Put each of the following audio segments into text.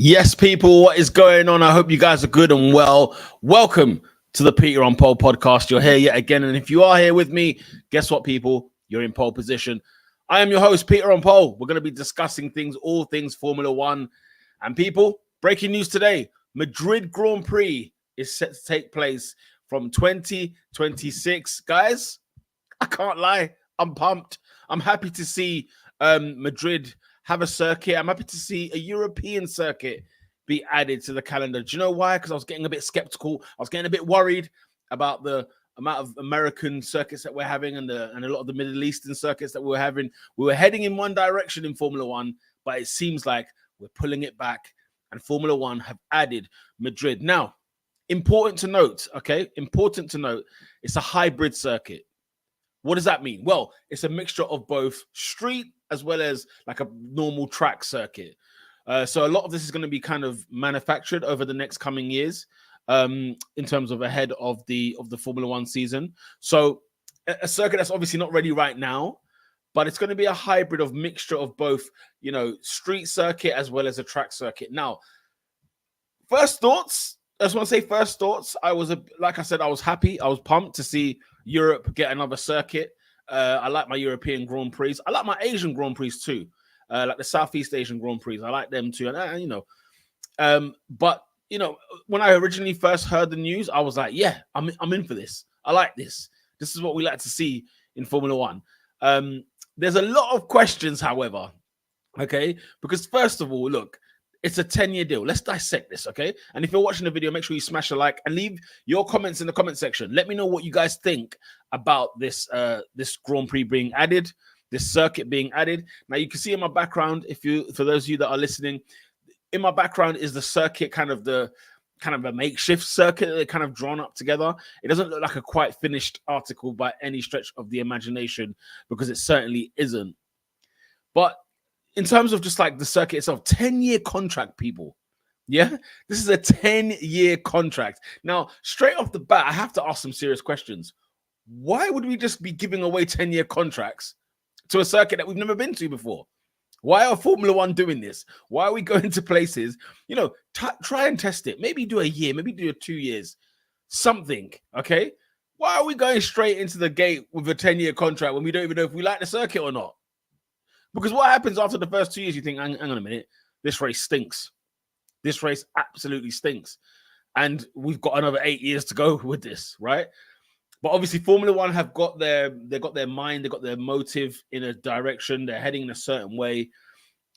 Yes, people, what is going on? I hope you guys are good and well. Welcome to the Peter on Pole podcast. You're here yet again. And if you are here with me, guess what, people? You're in pole position. I am your host, Peter on Pole. We're going to be discussing all things Formula One. And people, breaking news today, Madrid Grand Prix is set to take place from 2026. Guys, I can't lie. I'm pumped. I'm happy to see Madrid have a circuit. I'm happy to see a European circuit be added to the calendar. Do you know why? Because I was getting a bit skeptical. I was getting a bit worried about the amount of American circuits that we're having and a lot of the Middle Eastern circuits that we were having. We were heading in one direction in Formula One, but it seems like we're pulling it back, and Formula One have added Madrid. Now, important to note, it's a hybrid circuit. What does that mean? Well, it's a mixture of both street as well as like a normal track circuit. So a lot of this is going to be kind of manufactured over the next coming years in terms of ahead of the Formula One season. So a circuit that's obviously not ready right now, but it's going to be a hybrid of mixture of both, street circuit as well as a track circuit. Now, first thoughts. I just want to say first thoughts. I was happy. I was pumped to see Europe get another circuit. I like my European Grand Prix. I like my Asian Grand Prix too, like the Southeast Asian Grand Prix. I like them too. But when I originally first heard the news, I was like, yeah, I'm in for this. I like this. This is what we like to see in Formula One. There's a lot of questions, however, okay? Because first of all, look, it's a 10-year deal. Let's dissect this, okay? And if you're watching the video, make sure you smash a like and leave your comments in the comment section. Let me know what you guys think about this Grand Prix being added, this circuit being added. Now, you can see in my background, for those of you that are listening, in my background is the circuit, kind of a makeshift circuit that they kind of drawn up together. It doesn't look like a quite finished article by any stretch of the imagination, because it certainly isn't. But in terms of just like the circuit itself, 10-year contract, people. Yeah, this is a 10-year contract. Now, straight off the bat, I have to ask some serious questions. Why would we just be giving away 10-year contracts to a circuit that we've never been to before? Why are Formula One doing this? Why are we going to places? Try and test it. Maybe do a year, maybe do 2 years, something, okay? Why are we going straight into the gate with a 10-year contract when we don't even know if we like the circuit or not? Because what happens after the first 2 years, you think, hang on a minute, this race stinks. This race absolutely stinks. And we've got another 8 years to go with this, right? But obviously, Formula One have got their mind, they've got their motive in a direction, they're heading in a certain way.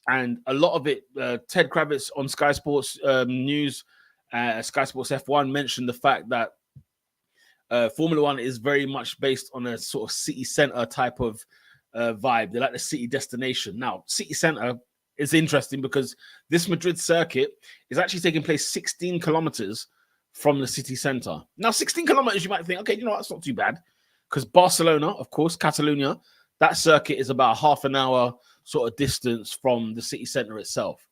And a lot of it, Ted Kravitz on Sky Sports News, Sky Sports F1 mentioned the fact that Formula One is very much based on a sort of city center type of vibe. They like the city destination. Now, city center is interesting because this Madrid circuit is actually taking place 16 kilometers from the city center. Now, 16 kilometers, you might think, okay, that's not too bad, because Barcelona, of course, Catalonia, that circuit is about half an hour sort of distance from the city center itself.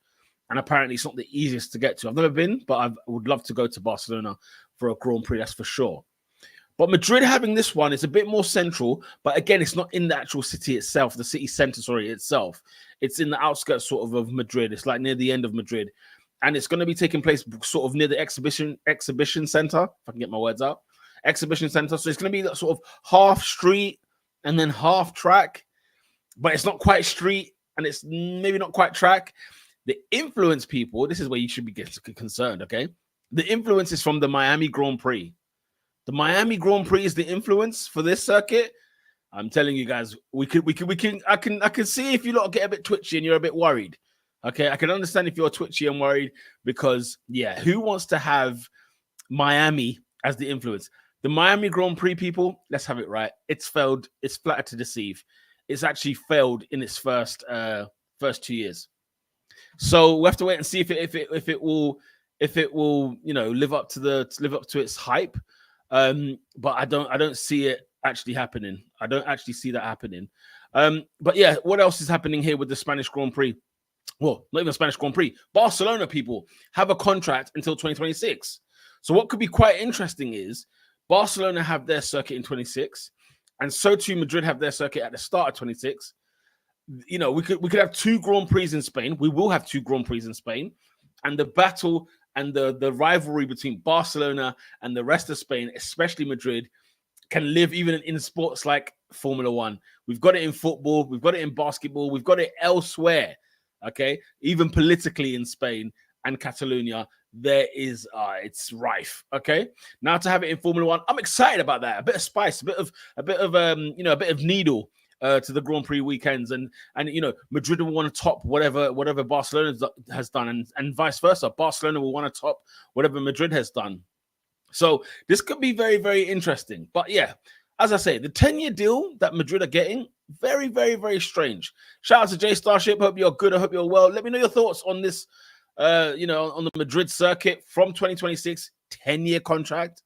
And apparently it's not the easiest to get to. I've never been, but I would love to go to Barcelona for a Grand Prix, that's for sure. But Madrid having this one is a bit more central, but again, it's not in the actual city itself, the city center, itself. It's in the outskirts sort of Madrid. It's like near the end of Madrid. And it's going to be taking place sort of near the exhibition center, if I can get my words out. Exhibition center. So it's going to be that sort of half street and then half track, but it's not quite street and it's maybe not quite track. The influence, people, this is where you should be getting concerned, okay? The influence is from the Miami Grand Prix. The Miami Grand Prix is the influence for this circuit. I'm telling you guys, I can see if you lot get a bit twitchy and you're a bit worried. Okay, I can understand if you're twitchy and worried because, yeah, who wants to have Miami as the influence? The Miami Grand Prix, people, let's have it right. It's failed. It's flattered to deceive. It's actually failed in its first 2 years. So we have to wait and see if it will live up to its hype. But I don't see it actually happening. I don't actually see that happening. But yeah, what else is happening here with the Spanish Grand Prix? Well, not even Spanish Grand Prix. Barcelona, people, have a contract until 2026. So what could be quite interesting is Barcelona have their circuit in 26, and so too Madrid have their circuit at the start of 26. We could have 2 Grand Prix in Spain. We will have 2 Grand Prix in Spain. and the battle and the rivalry between Barcelona and the rest of Spain, especially Madrid, can live even in sports like Formula One. We've got it in football, we've got it in basketball, we've got it elsewhere. Okay, even politically in Spain and Catalonia, there is it's rife. Okay, now to have it in Formula One, I'm excited about that. A bit of spice, a bit of a bit of needle to the Grand Prix weekends, and Madrid will want to top whatever Barcelona has done, and vice versa. Barcelona will want to top whatever Madrid has done. So this could be very, very interesting. But yeah, as I say, the 10-year deal that Madrid are getting, very, very, very strange. Shout out to Jay Starship. Hope you're good. I hope you're well. Let me know your thoughts on this, on the Madrid circuit from 2026, 10-year contract.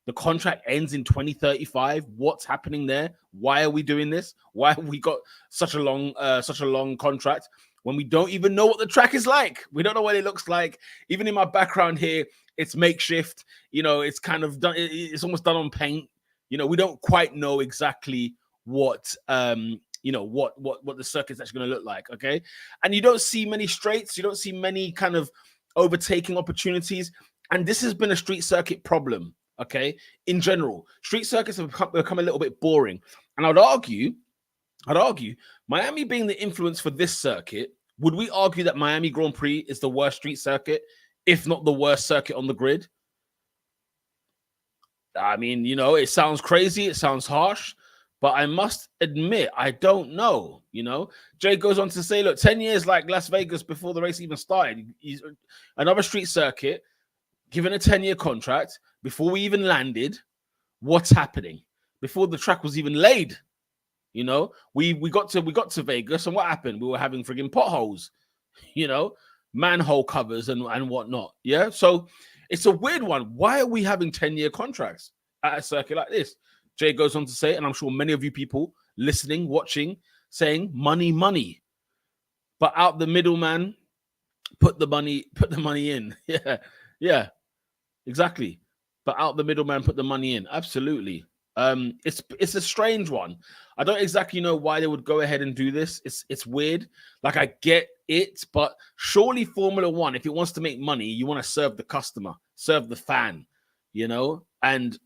The contract ends in 2035. What's happening there? Why are we doing this? Why have we got such a long contract when we don't even know what the track is like? We don't know what it looks like. Even in my background here, it's makeshift. It's kind of done. It's almost done on paint. We don't quite know exactly what what the circuit's actually going to look like. Okay, and you don't see many straights. You don't see many kind of overtaking opportunities. And this has been a street circuit problem. Okay, in general, street circuits have become a little bit boring. And I'd argue, Miami being the influence for this circuit, would we argue that Miami Grand Prix is the worst street circuit, if not the worst circuit on the grid? I mean, it sounds crazy, it sounds harsh, but I must admit, I don't know. Jay goes on to say, look, 10 years like Las Vegas before the race even started. He's another street circuit, given a 10-year contract, before we even landed. What's happening? Before the track was even laid. We got to Vegas, and what happened? We were having friggin' potholes, manhole covers and whatnot. Yeah. So it's a weird one. Why are we having 10-year contracts at a circuit like this? Jay goes on to say, and I'm sure many of you people listening, watching, saying money, money. But out the middleman, put the money in. Yeah. Exactly. But out the middleman, put the money in. Absolutely. It's a strange one. I don't exactly know why they would go ahead and do this. It's weird. Like, I get it, but surely Formula One, if it wants to make money, you want to serve the customer, serve the fan, and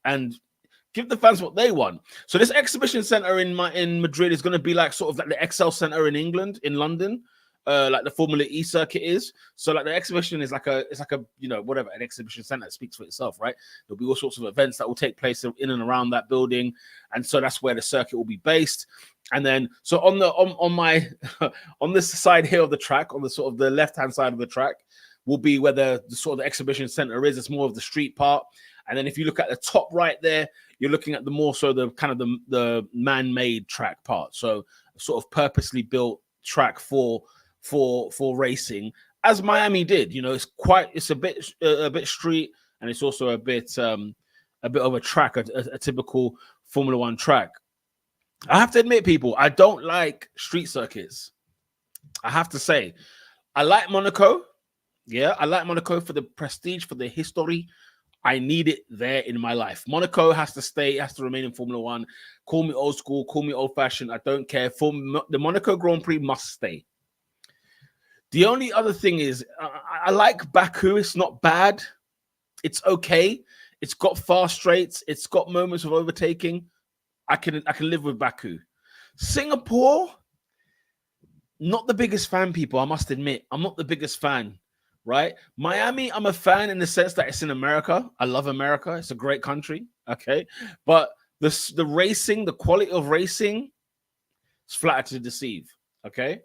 give the fans what they want. So this exhibition center in Madrid is going to be like sort of like the XL Center in England, in London. Like the Formula E circuit is. So like the exhibition is like a whatever, an exhibition center speaks for itself, right? There'll be all sorts of events that will take place in and around that building, and so that's where the circuit will be based. And then so on my on this side here of the track, on the sort of the left hand side of the track, will be where the sort of the exhibition center is. It's more of the street part. And then if you look at the top right there, you're looking at the more so the kind of the man-made track part. So sort of purposely built track for racing, as Miami did. It's a bit street, and it's also a bit of a track, a typical Formula One track. I have to admit, people, I don't like street circuits. I have to say, I like Monaco. Yeah, I like Monaco for the prestige, for the history. I need it there in my life. Monaco has to stay, has to remain in Formula One. Call me old school, call me old fashioned. I don't care. The Monaco Grand Prix must stay. The only other thing is, I like Baku. It's not bad. It's okay. It's got fast straights. It's got moments of overtaking. I can live with Baku. Singapore, not the biggest fan, people. I must admit, I'm not the biggest fan. Right? Miami, I'm a fan in the sense that it's in America. I love America. It's a great country. Okay, but the racing, the quality of racing, is flattered to deceive. Okay.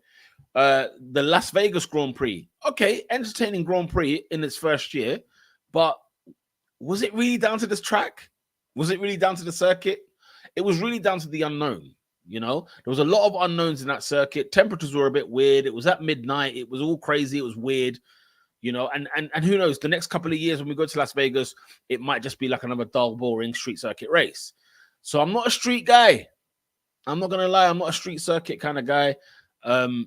The Las Vegas Grand Prix, okay, entertaining Grand Prix in its first year, but was it really down to this track? Was it really down to the circuit? It was really down to the unknown. There was a lot of unknowns in that circuit. Temperatures were a bit weird. It was at midnight. It was all crazy. It was weird. And who knows? The next couple of years when we go to Las Vegas, it might just be like another dull, boring street circuit race. So I'm not a street guy. I'm not gonna lie. I'm not a street circuit kind of guy.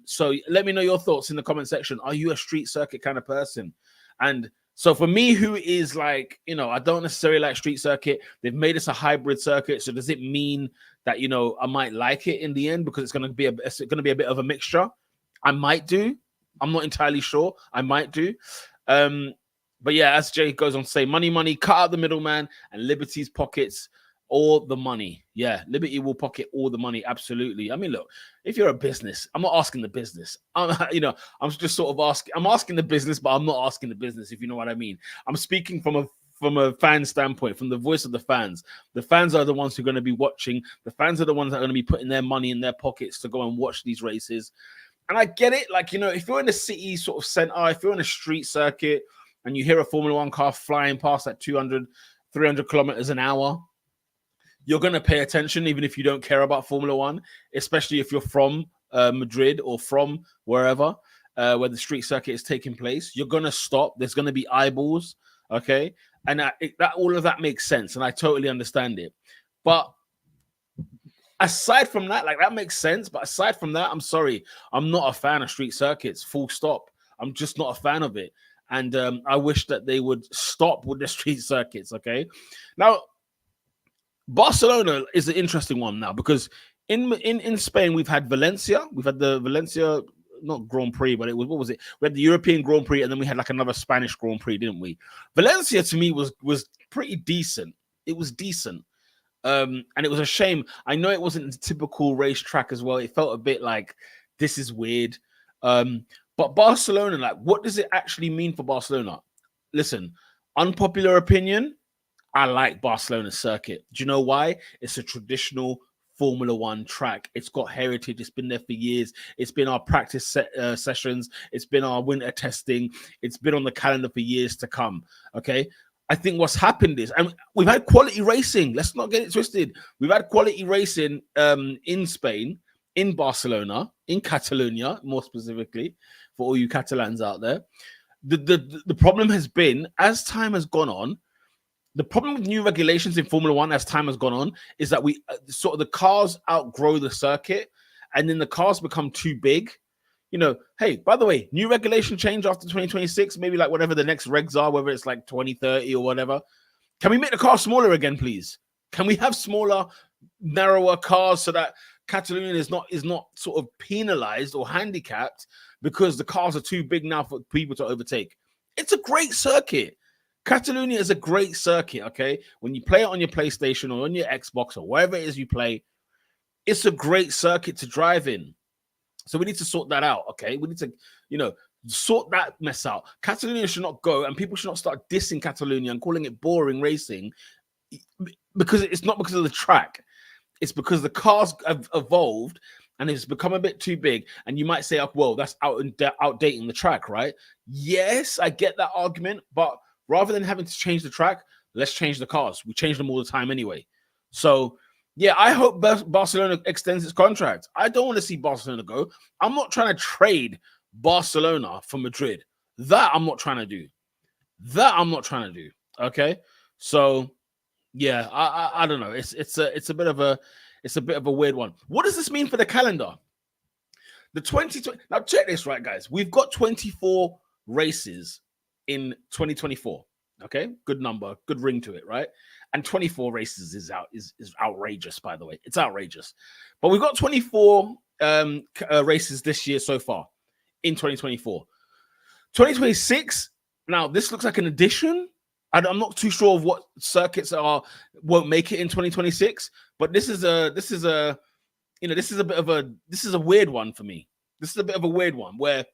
So let me know your thoughts in the comment section. Are you a street circuit kind of person? And so for me, who is like, I don't necessarily like street circuit. They've made us a hybrid circuit. So does it mean that, I might like it in the end because it's going to be a bit of a mixture? I might do. I'm not entirely sure. I might do. But yeah, as Jay goes on to say, money, cut out the middleman and Liberty's pockets all the money. Yeah, Liberty will pocket all the money. Absolutely. I mean, look, if you're a business, I'm not asking the business. I'm just sort of asking. I'm asking the business, but I'm not asking the business. If you know what I mean. I'm speaking from a fan standpoint, from the voice of the fans. The fans are the ones who are going to be watching. The fans are the ones that are going to be putting their money in their pockets to go and watch these races. And I get it. Like, if you're in the city sort of center, if you're in a street circuit and you hear a Formula One car flying past at 200, 300 kilometers an hour, you're going to pay attention, even if you don't care about Formula One, especially if you're from Madrid or from wherever, where the street circuit is taking place. You're going to stop. There's going to be eyeballs. Okay. And all of that makes sense. And I totally understand it. But aside from that, like, that makes sense. But aside from that, I'm sorry. I'm not a fan of street circuits, full stop. I'm just not a fan of it. And I wish that they would stop with the street circuits. Okay. Now, Barcelona is an interesting one now, because in Spain, we've had Valencia. We've had the Valencia, not Grand Prix, but what was it? We had the European Grand Prix, and then we had like another Spanish Grand Prix, didn't we? Valencia, to me, was pretty decent. It was decent. And it was a shame. I know it wasn't a typical racetrack as well. It felt a bit like, this is weird. But Barcelona, like, what does it actually mean for Barcelona? Listen, unpopular opinion, I like Barcelona circuit. Do you know why? It's a traditional Formula One track. It's got heritage. It's been there for years. It's been our practice sessions. It's been our winter testing. It's been on the calendar for years to come. Okay. I think what's happened is, and we've had quality racing. Let's not get it twisted. We've had quality racing in Spain, in Barcelona, in Catalonia, more specifically, for all you Catalans out there. The problem has been, as time has gone on, the problem with new regulations in Formula One as time has gone on is that we sort of, the cars outgrow the circuit, and then the cars become too big. Hey, by the way, new regulation change after 2026, maybe like whatever the next regs are, whether it's like 2030 or whatever. Can we make the car smaller again, please? Can we have smaller, narrower cars so that Catalonia is not sort of penalized or handicapped because the cars are too big now for people to overtake? It's a great circuit. Catalonia is a great circuit, okay? When you play it on your PlayStation or on your Xbox or wherever it is you play, it's a great circuit to drive in. So we need to sort that out, okay? We need to, sort that mess out. Catalonia should not go, and people should not start dissing Catalonia and calling it boring racing, because it's not because of the track. It's because the cars have evolved and it's become a bit too big. And you might say, oh, well, that's outdating the track, right? Yes, I get that argument, but rather than having to change the track, let's change the cars. We change them all the time anyway. So, yeah, I hope Barcelona extends its contract. I don't want to see Barcelona go. I'm not trying to trade Barcelona for Madrid. That I'm not trying to do. Okay, so yeah, I don't know. It's a bit of a weird one. What does this mean for the calendar? The 2020. Now check this, right, guys. We've got 24 races in 2024. Okay, good number, good ring to it, right? And 24 races is outrageous, by the way. It's outrageous. But we've got 24 races this year so far in 2024. 2026, now this looks like an addition. I'm not too sure of what circuits won't make it in 2026, but this is a weird one for me. This is a bit of a weird one where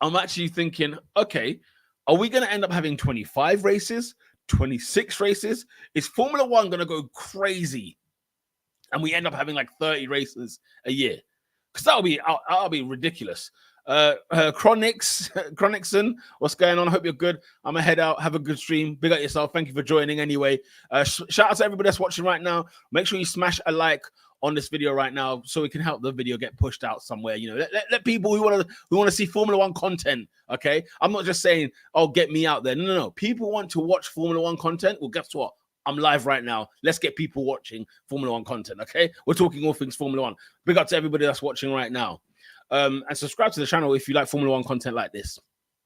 I'm actually thinking, okay, are we going to end up having 25 races, 26 races? Is Formula One going to go crazy and we end up having like 30 races a year? Because that'll be ridiculous. Chronicson, what's going on? I hope you're good. I'm gonna head out. Have a good stream. Big up yourself. Thank you for joining anyway. Shout out to everybody that's watching right now. Make sure you smash a like on this video right now so we can help the video get pushed out somewhere. Let people who want to see Formula One content. Okay, I'm not just saying, oh, get me out there. No. People want to watch Formula One content. Well, guess what? I'm live right now. Let's get people watching Formula One content. Okay, we're talking all things Formula One. Big up to everybody that's watching right now. And subscribe to the channel if you like Formula One content like this.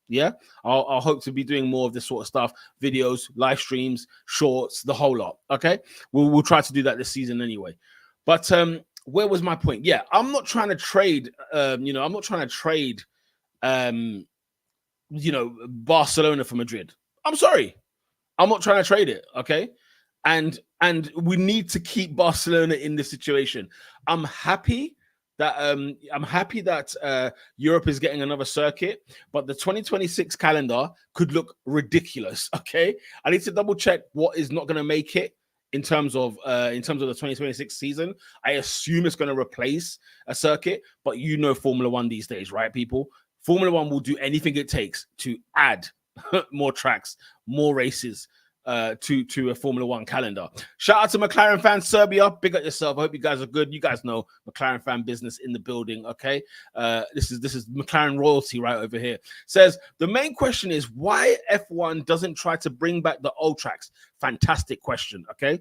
Yeah, I'll hope to be doing more of this sort of stuff, videos, live streams, shorts, the whole lot. Okay, we'll try to do that this season anyway. But where was my point? Yeah, I'm not trying to trade. I'm not trying to trade Barcelona for Madrid. I'm sorry. I'm not trying to trade it, okay? And we need to keep Barcelona in this situation. I'm happy that Europe is getting another circuit, but the 2026 calendar could look ridiculous. Okay, I need to double check what is not going to make it in terms of the 2026 season. I assume it's going to replace a circuit, but Formula One these days, right, people? Formula One will do anything it takes to add more tracks, more races to a Formula One calendar. Shout out to McLaren fan Serbia. Big up yourself. I hope you guys are good. You guys know McLaren fan business in the building. Okay, this is McLaren royalty right over here. Says the main question is why F1 doesn't try to bring back the old tracks. Fantastic question. Okay,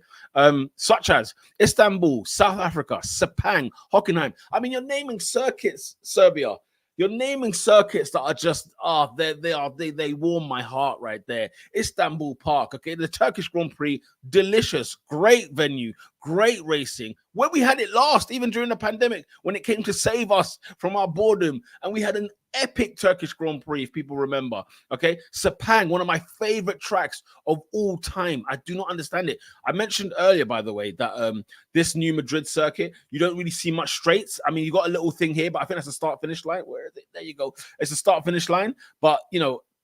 such as Istanbul, South Africa, Sepang, Hockenheim. I mean, you're naming circuits, Serbia. You're naming circuits that are just they warm my heart right there. Istanbul Park, okay, the Turkish Grand Prix, delicious, great venue, great racing. Where we had it last, even during the pandemic, when it came to save us from our boredom, and we had an epic Turkish Grand Prix, if people remember. Okay, Sepang, one of my favorite tracks of all time. I do not understand it. I mentioned earlier, by the way, that this new Madrid circuit, you don't really see much straights. I mean, you got a little thing here, but I think that's a start-finish line. Where is it? There you go. It's a start-finish line, but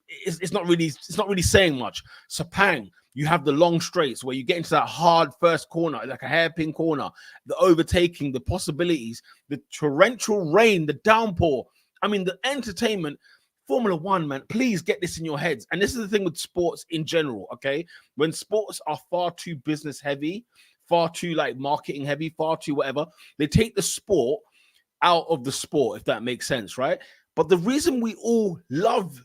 it's not really saying much. Sepang, you have the long straights where you get into that hard first corner, like a hairpin corner, the overtaking, the possibilities, the torrential rain, the downpour. I mean, the entertainment, Formula One, man, please get this in your heads. And this is the thing with sports in general, okay? When sports are far too business heavy, far too marketing heavy, far too whatever, they take the sport out of the sport, if that makes sense, right? But the reason we all love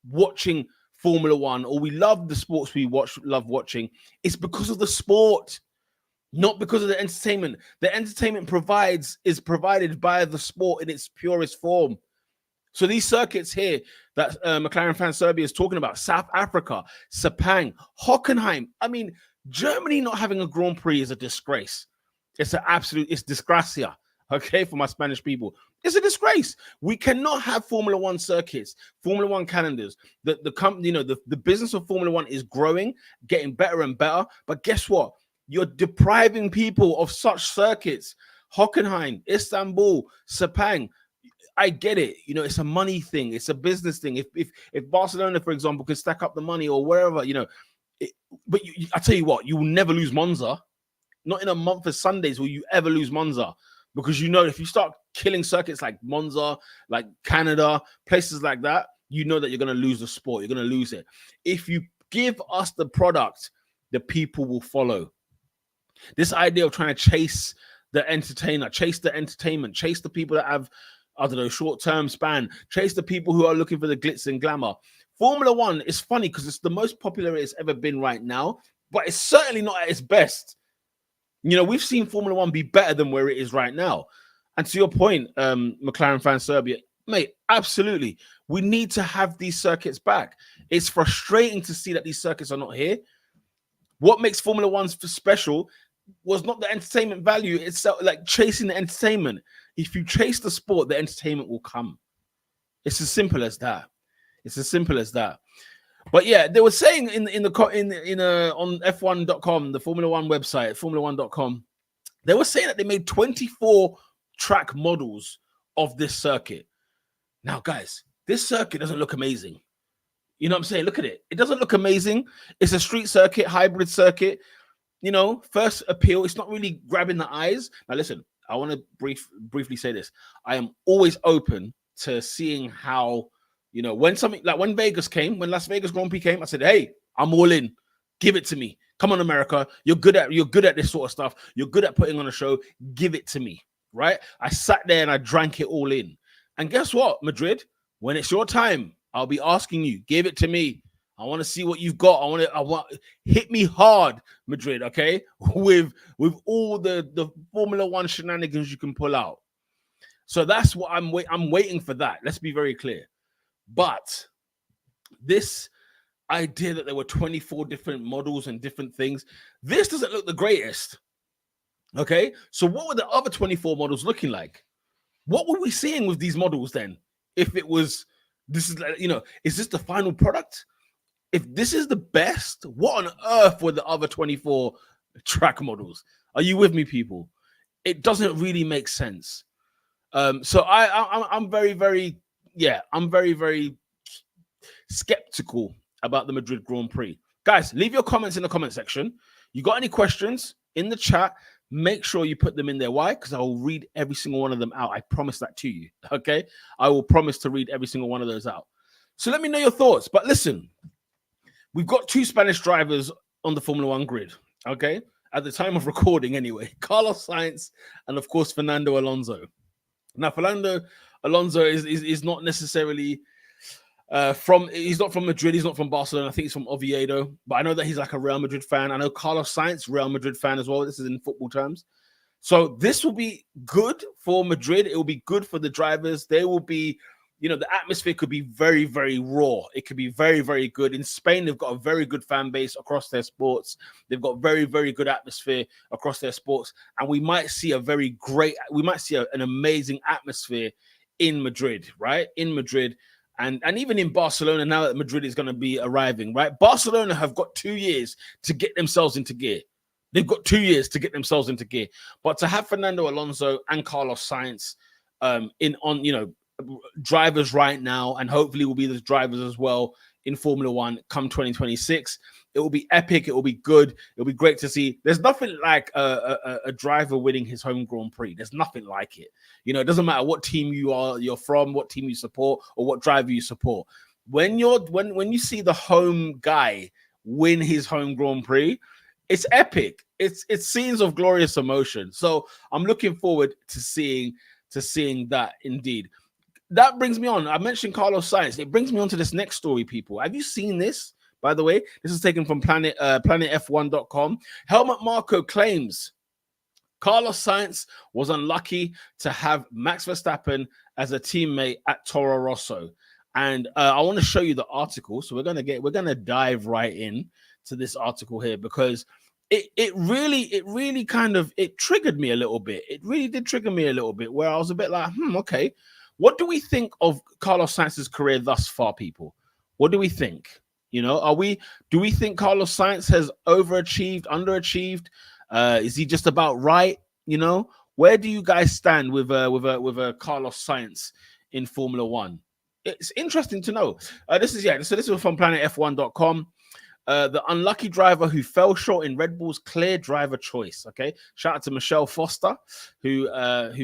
watching Formula One, or we love the sports we love watching, is because of the sport, not because of the entertainment. The entertainment is provided by the sport in its purest form. So these circuits here that McLaren fan Serbia is talking about, South Africa, Sepang, Hockenheim. I mean, Germany not having a Grand Prix is a disgrace. It's disgracia, okay, for my Spanish people. It's a disgrace. We cannot have Formula One circuits, Formula One calendars. The business of Formula One is growing, getting better and better. But guess what? You're depriving people of such circuits. Hockenheim, Istanbul, Sepang. I get it. It's a money thing. It's a business thing. If Barcelona, for example, could stack up the money or wherever, but I tell you what, you will never lose Monza. Not in a month of Sundays will you ever lose Monza, because if you start killing circuits like Monza, like Canada, places like that, that you're going to lose the sport. You're going to lose it. If you give us the product, the people will follow. This idea of trying to chase the entertainer, chase the entertainment, chase the people that have, I don't know, short-term span, chase the people who are looking for the glitz and glamour. Formula One is funny because it's the most popular it's ever been right now, but it's certainly not at its best. We've seen Formula One be better than where it is right now. And to your point, McLaren fan Serbia, mate, absolutely. We need to have these circuits back. It's frustrating to see that these circuits are not here. What makes Formula One special was not the entertainment value. It's like chasing the entertainment. If you chase the sport, the entertainment will come. It's as simple as that. It's as simple as that. But yeah, they were saying on F1.com, the Formula One website, Formula1.com, they were saying that they made 24 track models of this circuit. Now, guys, this circuit doesn't look amazing. You know what I'm saying? Look at it. It doesn't look amazing. It's a street circuit, hybrid circuit. First appeal. It's not really grabbing the eyes. Now, listen, I want to briefly say this. I am always open to seeing how, when something like when Las Vegas Grand Prix came, I said, hey, I'm all in. Give it to me. Come on, America. You're good at this sort of stuff. You're good at putting on a show. Give it to me. Right? I sat there and I drank it all in. And guess what, Madrid? When it's your time, I'll be asking you, give it to me. I want to see what you've got. I want hit me hard, Madrid, okay? With all the Formula One shenanigans you can pull out. So that's what I'm waiting for that. Let's be very clear. But this idea that there were 24 different models and different things, this doesn't look the greatest. Okay? So what were the other 24 models looking like? What were we seeing with these models then? If it was This is, is this the final product? If this is the best, what on earth were the other 24 track models? Are you with me, people? It doesn't really make sense. So I'm very, very, I'm very, very skeptical about the Madrid Grand Prix. Guys, leave your comments in the comment section. You got any questions in the chat? Make sure you put them in there. Why? Because I will read every single one of them out. I promise that to you. Okay? I will promise to read every single one of those out. So let me know your thoughts. But listen, we've got 2 Spanish drivers on the Formula One grid. Okay? At the time of recording, anyway. Carlos Sainz and, of course, Fernando Alonso. Now, Fernando Alonso is not necessarily he's not from Madrid, he's not from Barcelona, I think he's from Oviedo, but I know that he's like a Real Madrid fan. I know Carlos Sainz, Real Madrid fan as well. This is in football terms. So this will be good for Madrid. It will be good for the drivers. They will be, the atmosphere could be very, very raw. It could be very, very good. In Spain, they've got a very good fan base across their sports. They've got very, very good atmosphere across their sports. And we might see an amazing atmosphere in Madrid, right? In Madrid. And even in Barcelona, now that Madrid is going to be arriving, right? Barcelona have got 2 years to get themselves into gear. They've got 2 years to get themselves into gear. But to have Fernando Alonso and Carlos Sainz drivers right now, and hopefully will be the drivers as well in Formula One come 2026, it will be epic. It will be good. It'll be great to see. There's nothing like a driver winning his home Grand Prix. There's nothing like it. It doesn't matter what team you're from, what team you support, or what driver you support. When you see the home guy win his home Grand Prix, it's epic. It's scenes of glorious emotion. So I'm looking forward to seeing that indeed. That brings me on. I mentioned Carlos Sainz. It brings me on to this next story, people. Have you seen this? By the way, this is taken from planetf1.com. Helmut Marko claims Carlos Sainz was unlucky to have Max Verstappen as a teammate at Toro Rosso. And I want to show you the article. So we're gonna dive right in to this article here, because it really kind of triggered me a little bit. It really did trigger me a little bit, where I was a bit like, okay, what do we think of Carlos Sainz's career thus far, people? What do we think? Do we think Carlos Sainz has overachieved, underachieved? Is he just about right? Where do you guys stand with a Carlos Sainz in Formula One? It's interesting to know. This is from planetf1.com. The unlucky driver who fell short in Red Bull's clear driver choice. Okay, shout out to Michelle Foster who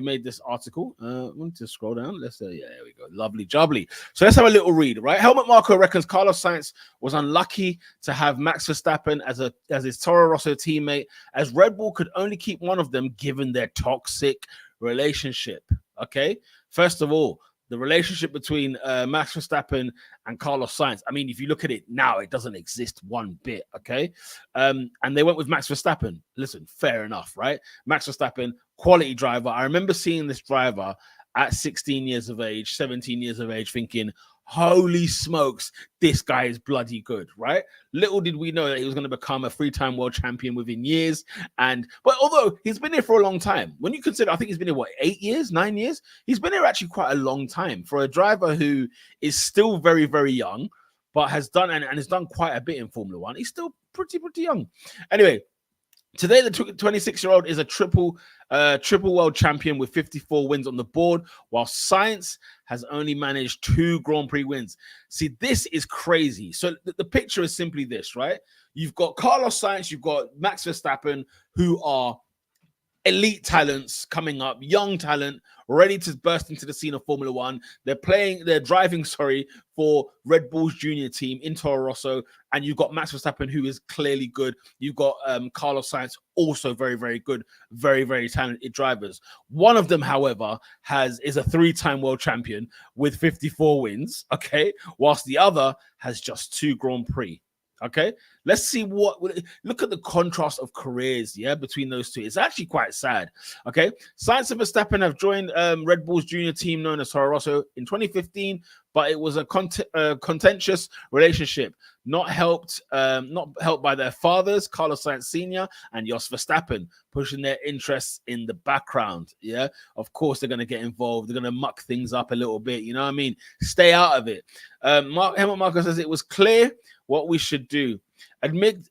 made this article. I want to scroll down. Let's there we go. Lovely jubbly. So let's have a little read. Right, Helmut Marko reckons Carlos Sainz was unlucky to have Max Verstappen as his Toro Rosso teammate, as Red Bull could only keep one of them given their toxic relationship. Okay, first of all, the relationship between Max Verstappen and Carlos Sainz. I mean, if you look at it now, it doesn't exist one bit, okay? And they went with Max Verstappen. Listen, fair enough, right? Max Verstappen, quality driver. I remember seeing this driver at 16 years of age, 17 years of age, thinking, holy smokes, this guy is bloody good, right? Little did we know that he was going to become a 3-time world champion within years. But although he's been here for a long time, when you consider, I think he's been here, 8 years, 9 years? He's been here actually quite a long time for a driver who is still very, very young, but has done and has done quite a bit in Formula One. He's still pretty young. Anyway, today, the 26-year-old is a triple world champion with 54 wins on the board, while Sainz has only managed 2 Grand Prix wins. See, this is crazy. So the picture is simply this, right? You've got Carlos Sainz, you've got Max Verstappen, who are elite talents coming up, young talent, ready to burst into the scene of Formula One. They're driving for Red Bull's junior team in Toro Rosso, and you've got Max Verstappen, who is clearly good. You've got Carlos Sainz, also very, very good, very, very talented drivers. One of them, however, is a 3-time world champion with 54 wins, okay, whilst the other has just 2 Grand Prix. Okay, let's see look at the contrast of careers, between those two. It's actually quite sad. Okay, Sainz and Verstappen have joined Red Bull's junior team known as Toro Rosso in 2015, but it was a contentious relationship, not helped by their fathers, Carlos Sainz Sr. and Jos Verstappen, pushing their interests in the background. Yeah, of course they're going to get involved. They're going to muck things up a little bit. You know what I mean? Stay out of it. Helmut Marko says it was clear what we should do. Amidst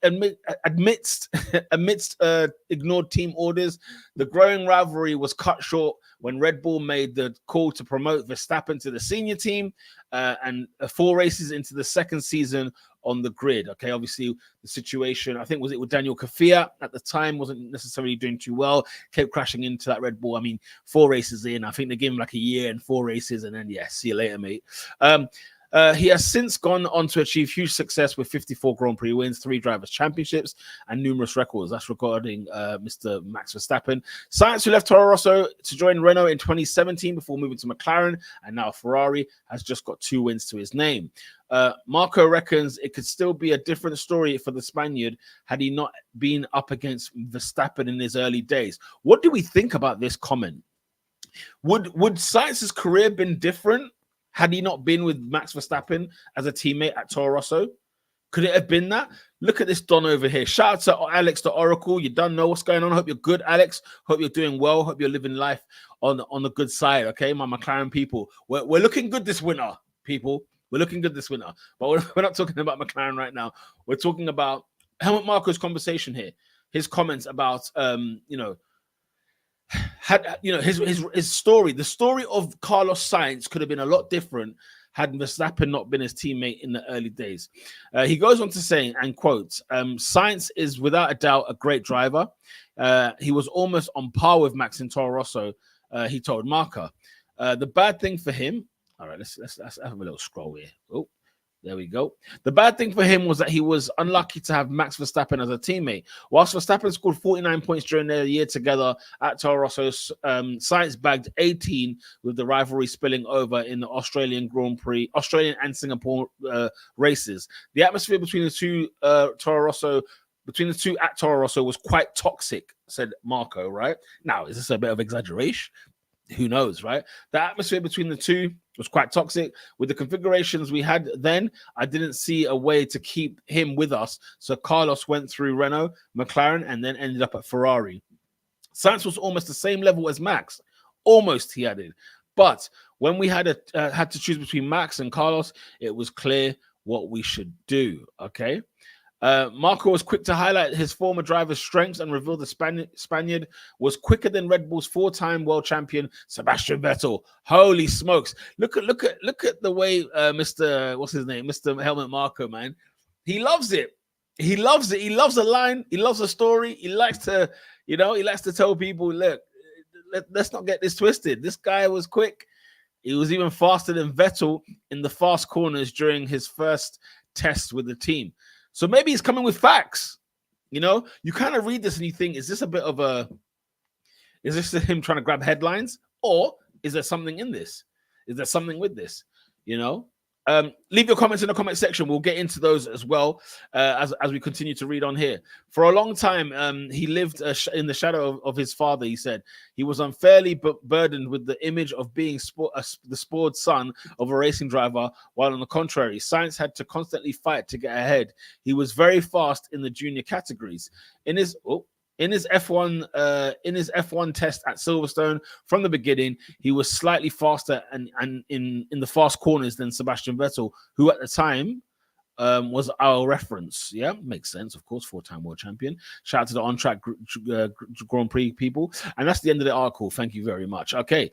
ignored team orders, the growing rivalry was cut short when Red Bull made the call to promote Verstappen to the senior team and 4 races into the second season on the grid. Okay, obviously the situation, I think, was it with Daniel Kvyat at the time, wasn't necessarily doing too well, kept crashing into that Red Bull. I mean, 4 races in, I think they gave him like a year and 4 races, and then see you later, mate. He has since gone on to achieve huge success with 54 Grand Prix wins, 3 drivers' championships, and numerous records. That's regarding Mr. Max Verstappen. Sainz, who left Toro Rosso to join Renault in 2017 before moving to McLaren and now Ferrari, has just got 2 wins to his name. Marko reckons it could still be a different story for the Spaniard had he not been up against Verstappen in his early days. What do we think about this comment? Would Sainz's career been different had he not been with Max Verstappen as a teammate at Toro Rosso? Could it have been that? Look at this Don over here. Shout out to Alex, the Oracle. You don't know what's going on. Hope you're good, Alex. Hope you're doing well. Hope you're living life on the good side, okay? My McLaren people. We're looking good this winter, people. We're looking good this winter. But we're not talking about McLaren right now. We're talking about Helmut Marko's conversation here. His comments about, his story. The story of Carlos Sainz could have been a lot different had Verstappen not been his teammate in the early days. He goes on to say, and quotes, Sainz is without a doubt a great driver. He was almost on par with Max in Toro Rosso, he told Marko. The bad thing for him, all right, let's have a little scroll here. Oh, there we go. The bad thing for him was that he was unlucky to have Max Verstappen as a teammate. Whilst Verstappen scored 49 points during their year together at Toro Rosso, Sainz bagged 18 with the rivalry spilling over in the Australian and Singapore races. The atmosphere between the two at Toro Rosso was quite toxic, said Marko, right? Now, is this a bit of exaggeration? Who knows, right? The atmosphere between the two was quite toxic. With the configurations we had then, I didn't see a way to keep him with us. So Carlos went through Renault, McLaren, and then ended up at Ferrari. Sainz was almost the same level as Max. Almost, he added. But when we had to choose between Max and Carlos, it was clear what we should do, okay? Marko was quick to highlight his former driver's strengths and revealed the Spaniard was quicker than Red Bull's 4-time world champion Sebastian Vettel. Holy smokes! Look at the way Mr. Helmut Marko, man. He loves it. He loves it. He loves the line. He loves the story. He likes to, tell people, look, let's not get this twisted. This guy was quick. He was even faster than Vettel in the fast corners during his first test with the team. So maybe he's coming with facts. You kind of read this and you think, is this him trying to grab headlines? Or is there something in this? Is there something with this? Leave your comments in the comment section. We'll get into those as well as we continue to read on here. For a long time, he lived in the shadow of his father, he said. He was unfairly burdened with the image of being the spoiled son of a racing driver, while on the contrary, Sainz had to constantly fight to get ahead. He was very fast in the junior categories. In his F1 test at Silverstone, from the beginning, he was slightly faster and in the fast corners than Sebastian Vettel, who at the time was our reference. Yeah, makes sense, of course, 4-time world champion. Shout out to the on-track Grand Prix people. And that's the end of the article. Thank you very much. Okay,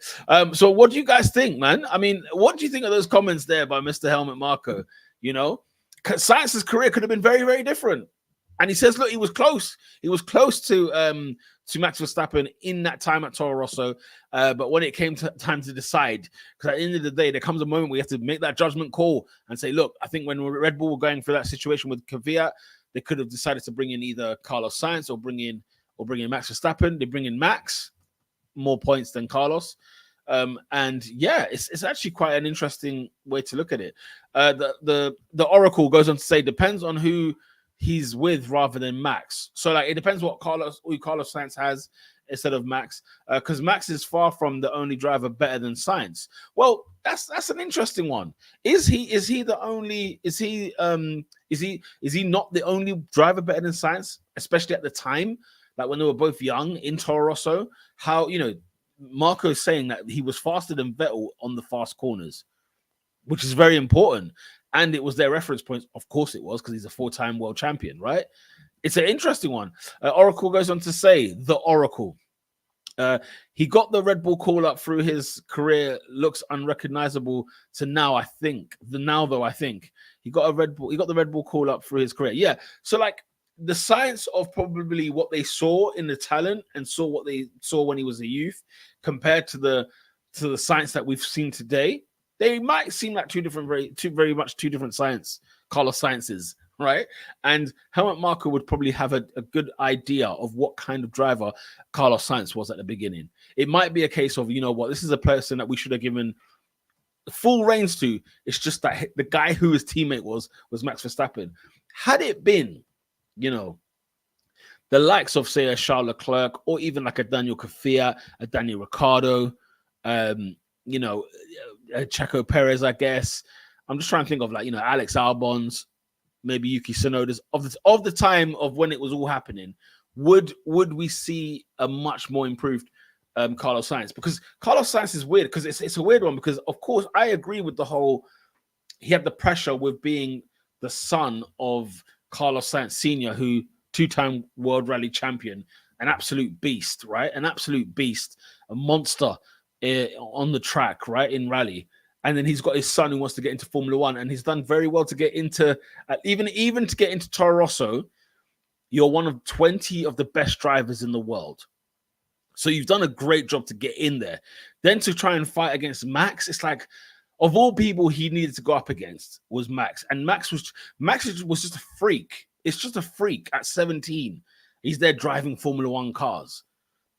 so what do you guys think, man? I mean, what do you think of those comments there by Mr. Helmut Marko? Sainz's career could have been very, very different. And he says, look, he was close. He was close to Max Verstappen in that time at Toro Rosso. But when it came to time to decide, because at the end of the day, there comes a moment where you have to make that judgment call and say, look, I think when Red Bull were going through that situation with Kvyat, they could have decided to bring in either Carlos Sainz or bring in Max Verstappen. They bring in Max, more points than Carlos. And yeah, it's actually quite an interesting way to look at it. The Oracle goes on to say depends on who he's with rather than Max. So like it depends who Carlos Sainz has instead of Max, because Max is far from the only driver better than Sainz. Well, that's an interesting one. Is he not the only driver better than Sainz, especially at the time, like when they were both young in Toro Rosso? How, Marco is saying that he was faster than Vettel on the fast corners, which is very important. And it was their reference point. Of course it was, because he's a 4-time world champion, right? It's an interesting one. Oracle goes on to say, the Oracle. He got the Red Bull call up through his career, looks unrecognizable to now, I think. I think. He got the Red Bull call up through his career. Yeah. So like the science of probably what they saw in the talent and saw what they saw when he was a youth compared to the science that we've seen today, they might seem like two very much different science, Carlos Sainz's, right? And Helmut Marko would probably have a good idea of what kind of driver Carlos Sainz was at the beginning. It might be a case of, this is a person that we should have given full reins to. It's just that the guy who his teammate was Max Verstappen. Had it been, the likes of, say, a Charles Leclerc or even like a Daniel Kvyat, a Daniel Ricciardo, Checo Perez, I guess. I'm just trying to think of like, Alex Albon's, maybe Yuki Tsunoda's of the time of when it was all happening. Would we see a much more improved Carlos Sainz? Because Carlos Sainz is weird, because it's a weird one, because of course I agree with the whole, he had the pressure with being the son of Carlos Sainz Sr., who 2-time World Rally champion, an absolute beast, right? An absolute beast, a monster on the track, right, in rally. And then he's got his son who wants to get into Formula One, and he's done very well to get into, even to get into Toro Rosso. You're one of 20 of the best drivers in the world. So you've done a great job to get in there. Then to try and fight against Max, it's like, of all people he needed to go up against was Max. And Max was just a freak. It's just a freak at 17. He's there driving Formula One cars.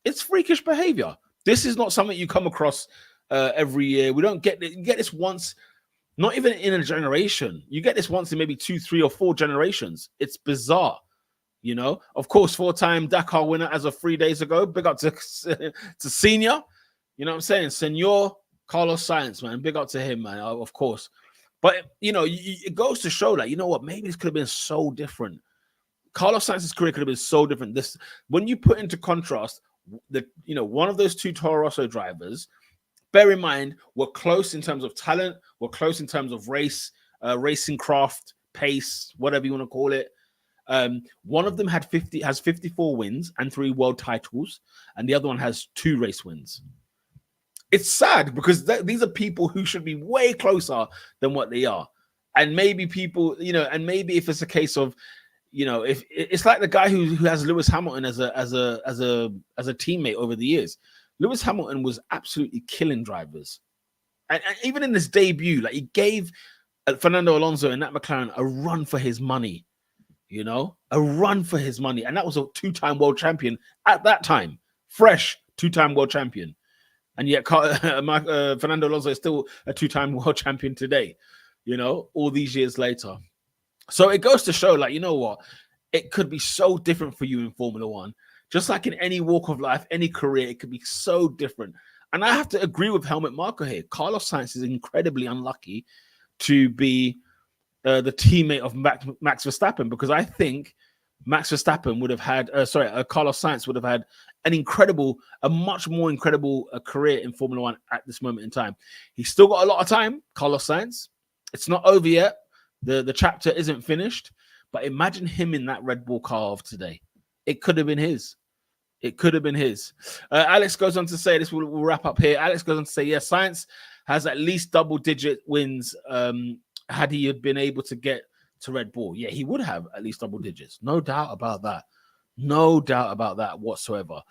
It's freakish behavior. This is not something you come across every year. We don't get it. You get this once, not even in a generation. You get this once in maybe 2, 3, or 4 generations. It's bizarre, Of course, 4-time Dakar winner as of 3 days ago. Big up to senior. You know what I'm saying? Senor Carlos Sainz, man. Big up to him, man. Of course. But it goes to show that, what, maybe this could have been so different. Carlos Sainz's career could have been so different. This, when you put into contrast one of those 2 Toro Rosso drivers, bear in mind, we're close in terms of talent, we're close in terms of racing craft, pace, whatever you want to call it. One of them has 54 wins and 3 world titles, and the other one has 2 race wins. It's sad because these are people who should be way closer than what they are. And maybe people, and maybe if it's a case of, if it's like the guy who has Lewis Hamilton as a teammate over the years. Lewis Hamilton was absolutely killing drivers, and even in his debut, like he gave Fernando Alonso in that McLaren a run for his money, a run for his money, and that was a 2-time world champion at that time, fresh 2-time world champion, and yet Fernando Alonso is still a 2-time world champion today, all these years later. So it goes to show, like, what? It could be so different for you in Formula One. Just like in any walk of life, any career, it could be so different. And I have to agree with Helmut Marko here. Carlos Sainz is incredibly unlucky to be the teammate of Max Verstappen, because I think Max Verstappen would have had, Carlos Sainz would have had a much more incredible career in Formula One at this moment in time. He's still got a lot of time, Carlos Sainz. It's not over yet. The chapter isn't finished, but imagine him in that Red Bull car of today. It could have been his. Alex goes on to say, this we'll wrap up here. Alex goes on to say, yes, Sainz has at least double-digit wins had he had been able to get to Red Bull. Yeah, he would have at least double digits. No doubt about that. No doubt about that whatsoever.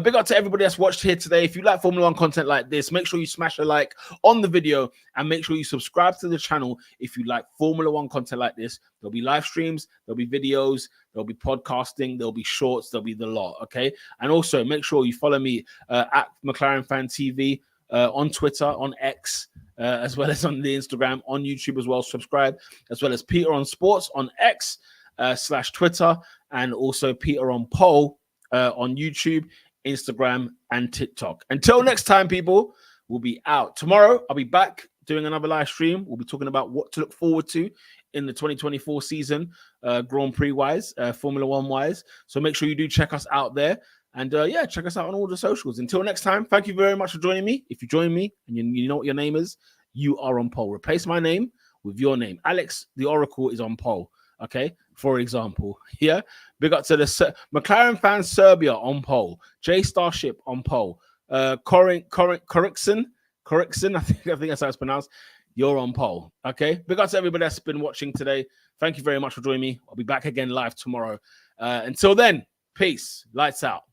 Big up to everybody that's watched here today. If you like Formula One content like this, make sure you smash a like on the video and make sure you subscribe to the channel if you like Formula One content like this. There'll be live streams, there'll be videos, there'll be podcasting, there'll be shorts, there'll be the lot, okay? And also make sure you follow me at McLaren Fan TV on Twitter, on X, as well as on the Instagram, on YouTube as well. Subscribe, as well as Peter on Sports on X / Twitter, and also Peter on Pole on YouTube, Instagram, and TikTok. Until next time, people, we'll be out. Tomorrow, I'll be back doing another live stream. We'll be talking about what to look forward to in the 2024 season, Grand Prix wise, Formula One wise. So make sure you do check us out there. And yeah, check us out on all the socials. Until next time, thank you very much for joining me. If you join me and you know what your name is, you are on pole. Replace my name with your name. Alex, the Oracle, is on pole. Okay, for example. Yeah, big up to the McLaren fan Serbia on pole. J Starship on pole. Corrickson, I think that's how it's pronounced. You're on pole. Okay, big up to everybody that's been watching today. Thank you very much for joining me. I'll be back again live tomorrow. Until then, peace. Lights out.